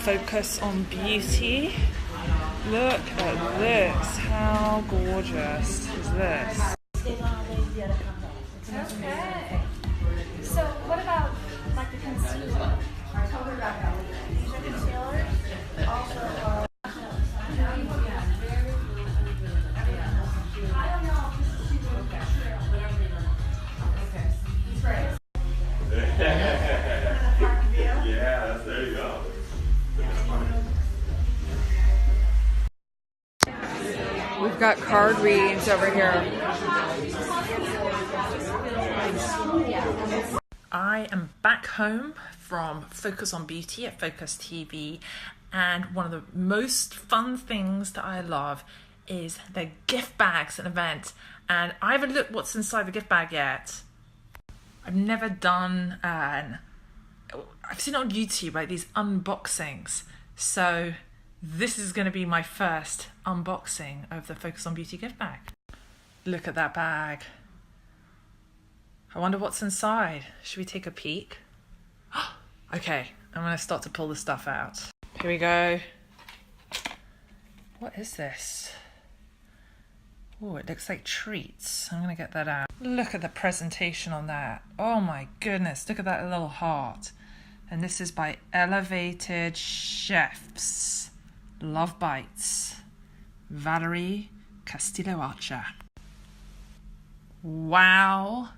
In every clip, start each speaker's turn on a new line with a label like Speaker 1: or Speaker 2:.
Speaker 1: Focus on Beauty. Look at this. How gorgeous is this?
Speaker 2: Okay. So what about like the concealer? These are concealers. Also, I don't know.
Speaker 3: Yeah, there you go.
Speaker 1: We've got card readings over here. I am back home from Focus on Beauty at Focus TV, and one of the most fun things that I love is the gift bags at an event. And I haven't looked what's inside the gift bag yet. I've never done I've seen it on YouTube, like these unboxings. So this is going to be my first unboxing of the Focus on Beauty gift bag. Look at that bag. I wonder what's inside. Should we take a peek? Okay, I'm going to start to pull the stuff out. Here we go. What is this? Oh, it looks like treats. I'm going to get that out. Look at the presentation on that. Oh my goodness, look at that little heart. And this is by Elevated Chefs. Love Bites. Valerie Castillo Archer. Wow.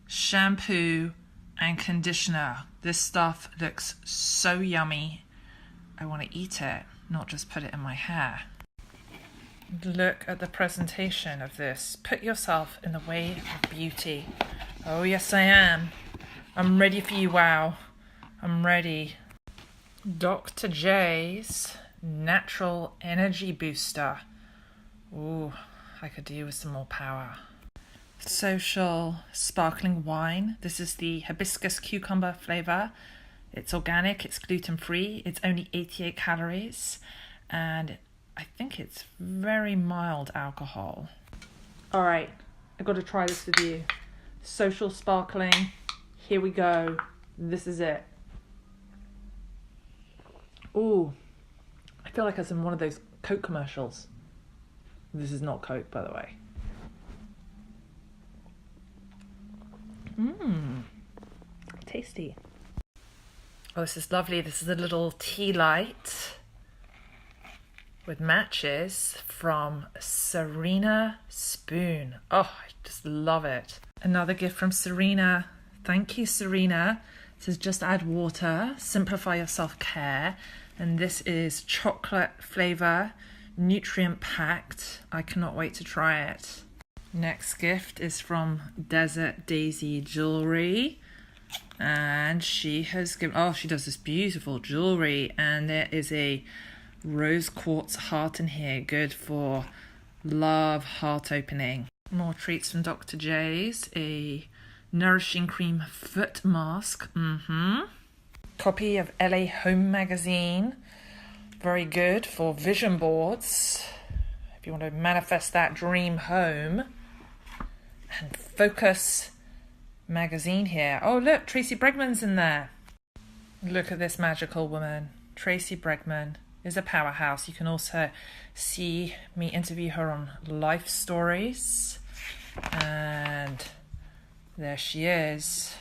Speaker 1: Shampoo and conditioner. This stuff looks so yummy. I want to eat it, not just put it in my hair. Look at the presentation of this. Put yourself in the way of beauty. Oh yes I am. I'm ready for you, wow. I'm ready. Dr. J's Natural Energy Booster. Ooh, I could do with some more power. Social Sparkling Wine. This is the hibiscus cucumber flavor. It's organic, it's gluten-free, it's only 88 calories, and I think it's very mild alcohol. All right, I've got to try this with you. Social Sparkling, here we go. This is it. Ooh, I feel like I was in one of those Coke commercials. This is not Coke, by the way. Mmm, tasty. Oh, this is lovely. This is a little tea light with matches from Serena Spoon. Oh, I just love it. Another gift from Serena. Thank you, Serena. It says just add water, simplify your self-care. And this is chocolate flavor, nutrient packed. I cannot wait to try it. Next gift is from Desert Daisy Jewelry. And she has given, oh, she does this beautiful jewelry. And there is a rose quartz heart in here, good for love heart opening. More treats from Dr. J's, a nourishing cream foot mask. Copy of LA Home Magazine, very good for vision boards if you want to manifest that dream home. And Focus magazine here. Oh look, Tracy Bregman's in there. Look at this magical woman. Tracy Bregman is a powerhouse. You can also see me interview her on Life Stories. And there she is,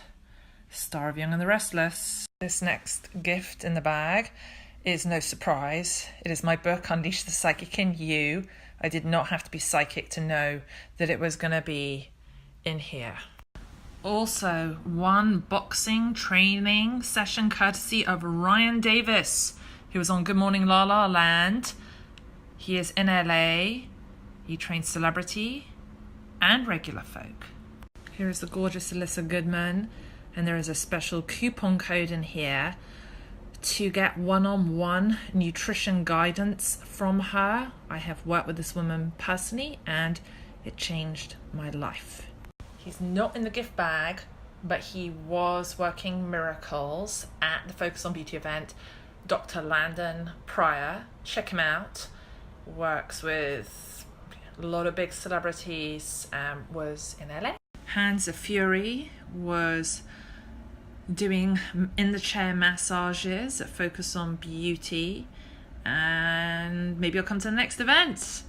Speaker 1: star of Young and the Restless. This next gift in the bag is no surprise. It is my book, Unleash the Psychic in You. I did not have to be psychic to know that it was going to be in here. Also, one boxing training session courtesy of Ryan Davis, who was on Good Morning La La Land. He is in LA. He trains celebrity and regular folk. Here is the gorgeous Alyssa Goodman, and there is a special coupon code in here to get one-on-one nutrition guidance from her. I have worked with this woman personally, and it changed my life. He's not in the gift bag, but he was working miracles at the Focus on Beauty event. Dr. Landon Pryor, check him out. Works with a lot of big celebrities, was in LA. Hands of Fury was doing in the chair massages that focus on beauty, and maybe I'll come to the next event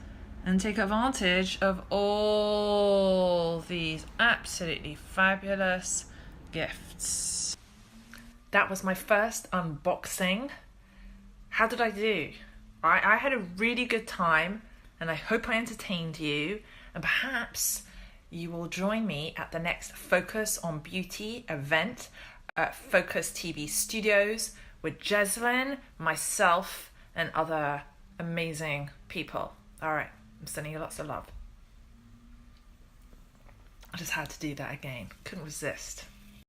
Speaker 1: and take advantage of all these absolutely fabulous gifts. That was my first unboxing. How did I do? I had a really good time, and I hope I entertained you, and perhaps you will join me at the next Focus on Beauty event at Focus TV Studios with Jeslyn, myself, and other amazing people. All right, I'm sending you lots of love. I just had to do that again. Couldn't resist.